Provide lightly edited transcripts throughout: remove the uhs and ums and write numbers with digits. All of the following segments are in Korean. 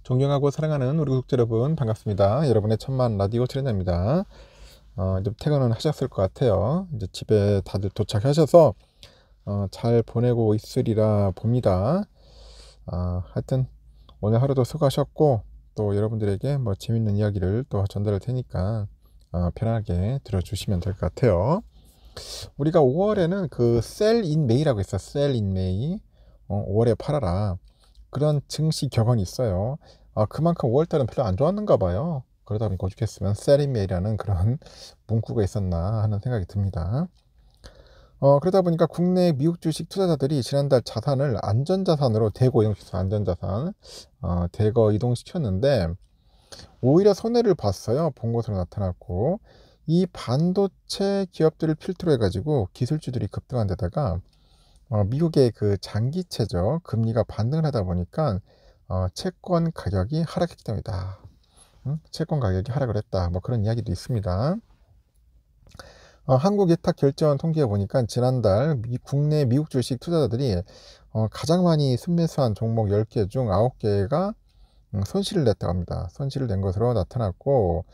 존경하고 사랑하는 우리 구독자 여러분 반갑습니다. 여러분의 천만 라디오 트레이너입니다. 이제 퇴근은 하셨을 것 같아요. 이제 집에 다들 도착하셔서 잘 보내고 있으리라 봅니다. 하여튼 오늘 하루도 수고하셨고 또 여러분들에게 뭐 재밌는 이야기를 또 전달할 테니까 편하게 들어주시면 될 것 같아요. 우리가 5월에는 그 셀 인 메이라고 있어. 셀 인 메이. 5월에 팔아라. 그런 증시 격언이 있어요. 그만큼 5월달은 별로 안 좋았는가 봐요. 그러다 보니까 오죽했으면 셀 인 메이라는 그런 문구가 있었나 하는 생각이 듭니다. 그러다 보니까 국내 미국 주식 투자자들이 지난달 자산을 안전자산으로 대거 이동시켰어요. 안전자산 대거 이동시켰는데 오히려 손해를 봤어요. 본 것으로 나타났고, 이 반도체 기업들을 필두로 해가지고 기술주들이 급등한 데다가 미국의 그 장기채죠, 금리가 반등을 하다 보니까 채권 가격이 하락했기 때문이다. 채권 가격이 하락을 했다. 뭐 그런 이야기도 있습니다. 한국예탁결제원 통계에 보니까 지난달 국내 미국 주식 투자자들이 가장 많이 순매수한 종목 10개 중 9개가 손실을 냈다고 합니다. 손실을 낸 것으로 나타났고,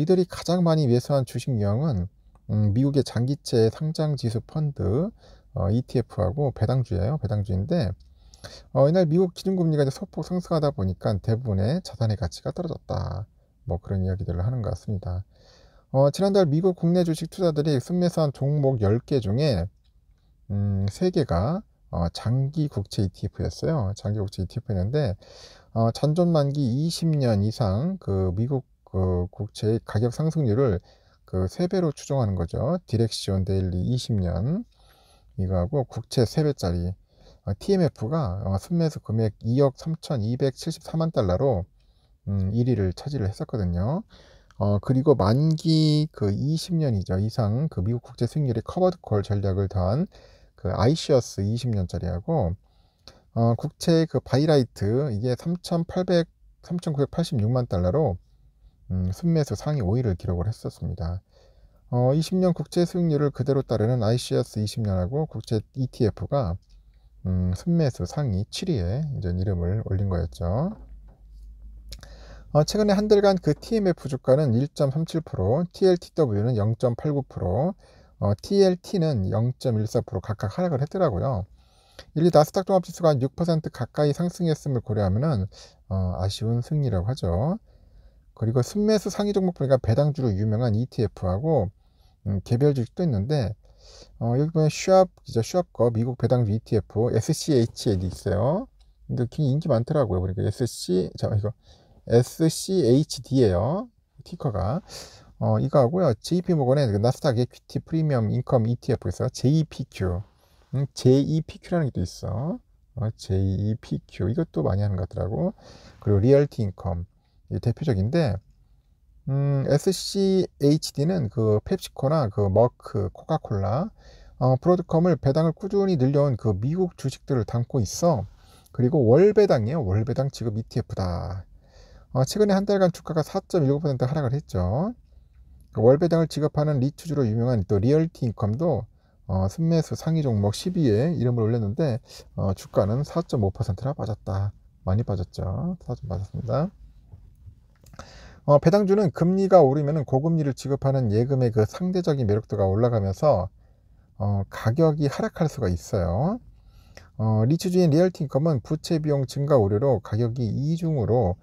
이들이 가장 많이 매수한 주식 유형은 미국의 장기채 상장지수 펀드 ETF하고 배당주예요. 배당주인데 이날 미국 기준금리가 이제 소폭 상승하다 보니까 대부분의 자산의 가치가 떨어졌다. 뭐 그런 이야기들을 하는 것 같습니다. 지난달 미국 국내 주식 투자들이 순매수한 종목 10개 중에 3개가 장기 국채 ETF였어요. 장기 국채 ETF였는데 잔존 만기 20년 이상 그 미국 그 국채의 가격 상승률을 그 3배로 추정하는 거죠. 디렉시온 데일리 20년 이거하고 국채 3배짜리 TMF가 순매수 금액 2억 3,274만 달러로 1위를 차지를 했었거든요. 그리고 만기 그 20년이죠 이상 그 미국 국채 수익률의 커버드 콜 전략을 더한 그 아이시어스 20년짜리하고 국채 그 바이라이트 이게 3,986만 달러로 순매수 상위 5위를 기록을 했었습니다. 20년 국채 수익률을 그대로 따르는 ICS 20년하고 국채 ETF가 순매수 상위 7위에 이제 이름을 올린 거였죠. 최근에 한 달간 그 TMF 주가는 1.37%, TLTW는 0.89%, TLT는 0.14% 각각 하락을 했더라고요. 이 나스닥 종합지수가 한 6% 가까이 상승했음을 고려하면은 아쉬운 승리라고 하죠. 그리고 순매수 상위 종목 보니까 배당주로 유명한 ETF하고 개별 주식도 있는데 여기 보면 슈왑거 미국 배당주 ETF SCHAD 있어요. 근데 굉장히 인기 많더라고요. 그러니까 이거 SCHD예요. 티커가 이거 하고요. JP모건의 그 나스닥 에퀴티 프리미엄 인컴 ETF 있어요. JEPQ. JEPQ라는 게 또 있어. JEPQ 이것도 많이 하는 것 같더라고. 그리고 리얼티 인컴 대표적인데 SCHD는 그 펩시코나 그 머크, 코카콜라, 브로드컴을 배당을 꾸준히 늘려온 그 미국 주식들을 담고 있어. 그리고 월배당이에요. 월배당 지급 ETF다. 최근에 한 달간 주가가 4.19% 하락을 했죠. 그 월배당을 지급하는 리투주로 유명한 또 리얼티 인컴도 순매수 상위 종목 10위에 이름을 올렸는데 주가는 4.5%나 빠졌다. 많이 빠졌죠. 4점 빠졌습니다. 배당주는 금리가 오르면 고금리를 지급하는 예금의 그 상대적인 매력도가 올라가면서 가격이 하락할 수가 있어요. 리츠주인 리얼티인컴은 부채 비용 증가 우려로 가격이 이중으로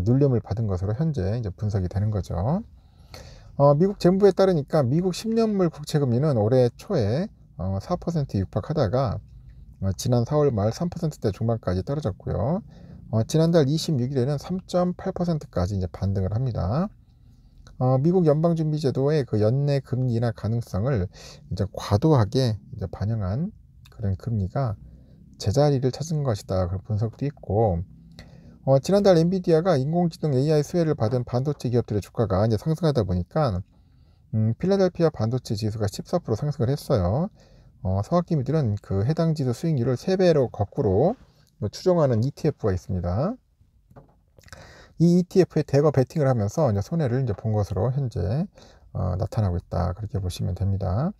눌림을 받은 것으로 현재 이제 분석이 되는 거죠. 미국 재무부에 따르니까 미국 10년물 국채 금리는 올해 초에 4% 육박하다가 지난 4월 말 3%대 중반까지 떨어졌고요. 지난달 26일에는 3.8%까지 이제 반등을 합니다. 미국 연방준비제도의 그 연내 금리 인하 가능성을 이제 과도하게 이제 반영한 그런 금리가 제자리를 찾은 것이다. 그런 분석도 있고, 지난달 엔비디아가 인공지능 AI 수혜를 받은 반도체 기업들의 주가가 이제 상승하다 보니까 필라델피아 반도체 지수가 14% 상승을 했어요. 서학기미들은 그 해당 지수 수익률을 3배로 거꾸로 추정하는 ETF가 있습니다. 이 ETF에 대거 베팅을 하면서 이제 손해를 이제 본 것으로 현재 나타나고 있다. 그렇게 보시면 됩니다.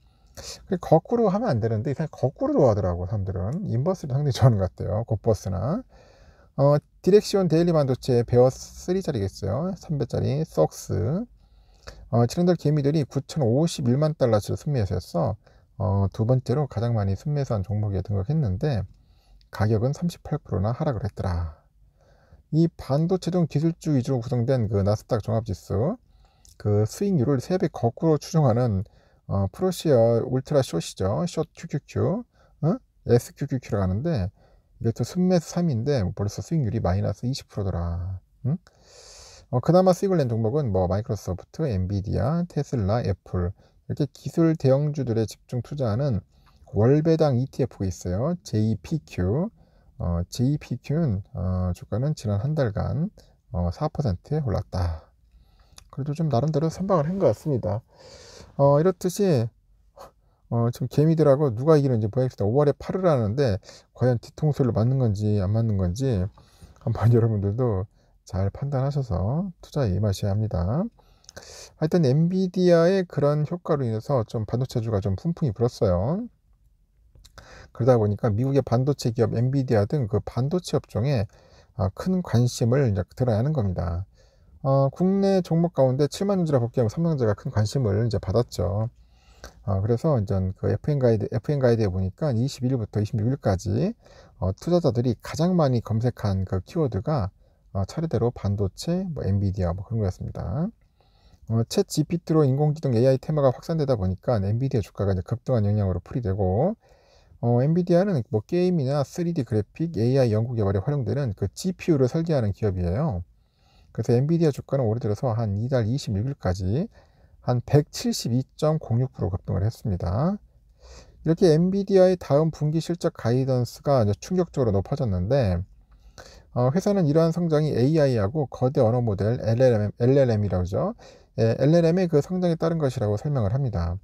거꾸로 하면 안 되는데 이상 거꾸로 좋아하더라고 사람들은. 인버스를 상당히 좋아하는 것 같아요. 곱버스나 디렉시온 데일리 반도체 베어 3짜리겠어요. 3배짜리 쏙스. 지난달 개미들이 9,051만 달러치를 순매수했어. 두 번째로 가장 많이 순매수한 종목에 등록했는데 가격은 38%나 하락을 했더라. 이 반도체 등 기술주 위주로 구성된 그 나스닥 종합지수 그 수익률을 3배 거꾸로 추정하는 프로시어 울트라 숏이죠. 숏 QQQ, SQQQ라고 하는데 이것도 순매수 3인데 벌써 수익률이 마이너스 20%더라. 응? 그나마 수익을 낸 종목은 뭐 마이크로소프트, 엔비디아, 테슬라, 애플 이렇게 기술 대형주들에 집중 투자하는 월배당 ETF가 있어요. JPQ. JPQ는 주가는 지난 한 달간 4%에 올랐다. 그래도 좀 나름대로 선방을 한 것 같습니다. 이렇듯이 지금 개미들하고 누가 이기는지 보겠습니다. 5월에 8을 하는데 과연 뒤통수를 맞는 건지 안 맞는 건지 한번 여러분들도 잘 판단하셔서 투자에 임하셔야 합니다. 하여튼 엔비디아의 그런 효과로 인해서 좀 반도체주가 좀 훈풍이 불었어요. 그러다 보니까 미국의 반도체 기업 엔비디아 등 그 반도체 업종에 큰 관심을 이제 드러내는 겁니다. 국내 종목 가운데 7만 주주라 복귀하면 삼성전자가 큰 관심을 이제 받았죠. 그래서 이제 그 FN 가이드에 보니까 21일부터 26일까지 투자자들이 가장 많이 검색한 그 키워드가 차례대로 반도체, 뭐 엔비디아 뭐 그런 거였습니다. 챗 GPT로 인공지능 AI 테마가 확산되다 보니까 엔비디아 주가가 이제 급등한 영향으로 풀이되고 엔비디아는 뭐 게임이나 3D 그래픽, AI 연구 개발에 활용되는 그 GPU를 설계하는 기업이에요. 그래서 엔비디아 주가는 올해 들어서 한 이달 26일까지 한 172.06% 급등을 했습니다. 이렇게 엔비디아의 다음 분기 실적 가이던스가 충격적으로 높아졌는데 회사는 이러한 성장이 AI하고 거대 언어 모델 LLM이라고 하죠. LLM의 그 성장에 따른 것이라고 설명을 합니다.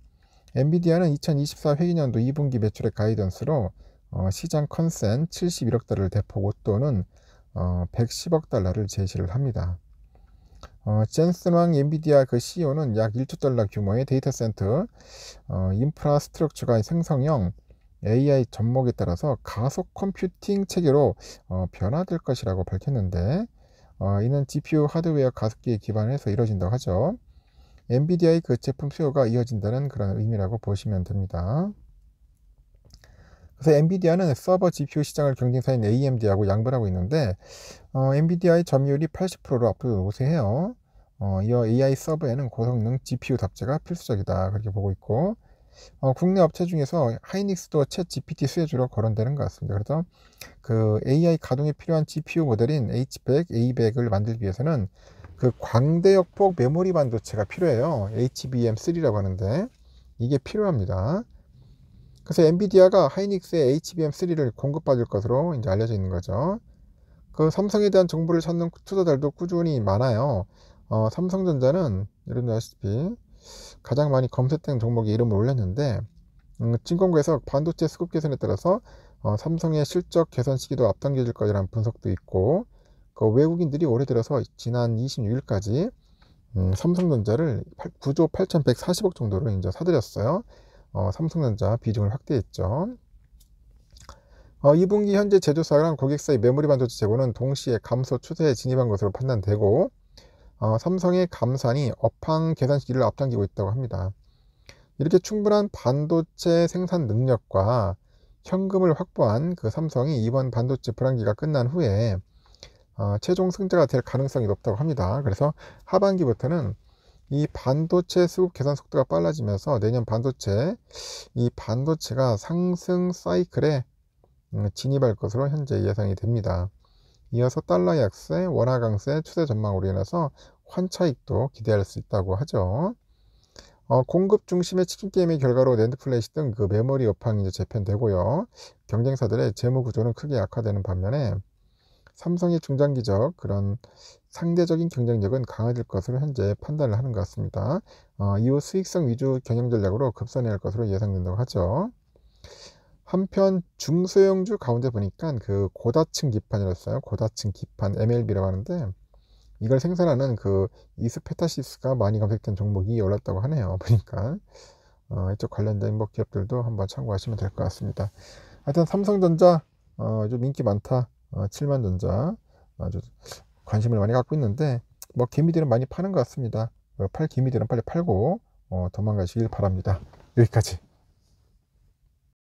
엔비디아는 2024 회계년도 2분기 매출의 가이던스로 시장 컨센 71억 달러를 대폭 웃도는 110억 달러를 제시를 합니다. 젠슨 왕 엔비디아 그 CEO는 약 1조 달러 규모의 데이터 센터 인프라스트럭처가 생성형 AI 접목에 따라서 가속 컴퓨팅 체계로 변화될 것이라고 밝혔는데 이는 GPU 하드웨어 가속기에 기반해서 이루어진다고 하죠. 엔비디아의 그 제품 수요가 이어진다는 그런 의미라고 보시면 됩니다. 그래서 엔비디아는 서버 GPU 시장을 경쟁사인 AMD하고 양보를 하고 있는데 엔비디아의 점유율이 80%로 앞으로 우세해요. 이어 AI 서버에는 고성능 GPU 탑재가 필수적이다 그렇게 보고 있고 국내 업체 중에서 하이닉스도 챗 GPT 수혜주로 거론되는 것 같습니다. 그래서 그 AI 가동에 필요한 GPU 모델인 H100, A100을 만들기 위해서는 그 광대역폭 메모리 반도체가 필요해요. HBM3라고 하는데 이게 필요합니다. 그래서 엔비디아가 하이닉스의 HBM3를 공급받을 것으로 이제 알려져 있는 거죠. 그 삼성에 대한 정보를 찾는 투자자들도 꾸준히 많아요. 삼성전자는 여러분들 아시다시피 가장 많이 검색된 종목에 이름을 올렸는데 증권가에서 반도체 수급 개선에 따라서 삼성의 실적 개선 시기도 앞당겨질 것이라는 분석도 있고 그 외국인들이 올해 들어서 지난 26일까지 삼성전자를 9조 8,140억 정도로 이제 사들였어요. 삼성전자 비중을 확대했죠. 2분기 현재 제조사랑 고객사의 메모리 반도체 재고는 동시에 감소 추세에 진입한 것으로 판단되고 삼성의 감산이 업황 개선 시기를 앞당기고 있다고 합니다. 이렇게 충분한 반도체 생산 능력과 현금을 확보한 그 삼성이 이번 반도체 불황기가 끝난 후에 최종 승자가 될 가능성이 높다고 합니다. 그래서 하반기부터는 이 반도체 수급 개선 속도가 빨라지면서 내년 이 반도체가 상승 사이클에 진입할 것으로 현재 예상이 됩니다. 이어서 달러 약세, 원화 강세 추세 전망으로 인해서 환차익도 기대할 수 있다고 하죠. 공급 중심의 치킨 게임의 결과로 낸드 플래시 등 그 메모리 업황이 이제 재편되고요. 경쟁사들의 재무 구조는 크게 악화되는 반면에 삼성의 중장기적 그런 상대적인 경쟁력은 강화될 것으로 현재 판단을 하는 것 같습니다. 이후 수익성 위주 경영 전략으로 급선회할 것으로 예상된다고 하죠. 한편 중소형주 가운데 보니까 그 고다층 기판이었어요. 고다층 기판 MLB라고 하는데 이걸 생산하는 그 이스페타시스가 많이 검색된 종목이 올랐다고 하네요. 보니까 이쪽 관련된 뭐 기업들도 한번 참고하시면 될 것 같습니다. 하여튼 삼성전자 좀 인기 많다. 7만전자 아주 관심을 많이 갖고 있는데, 뭐 개미들은 많이 파는 것 같습니다. 팔 개미들은 빨리 팔고 도망가시길 바랍니다. 여기까지.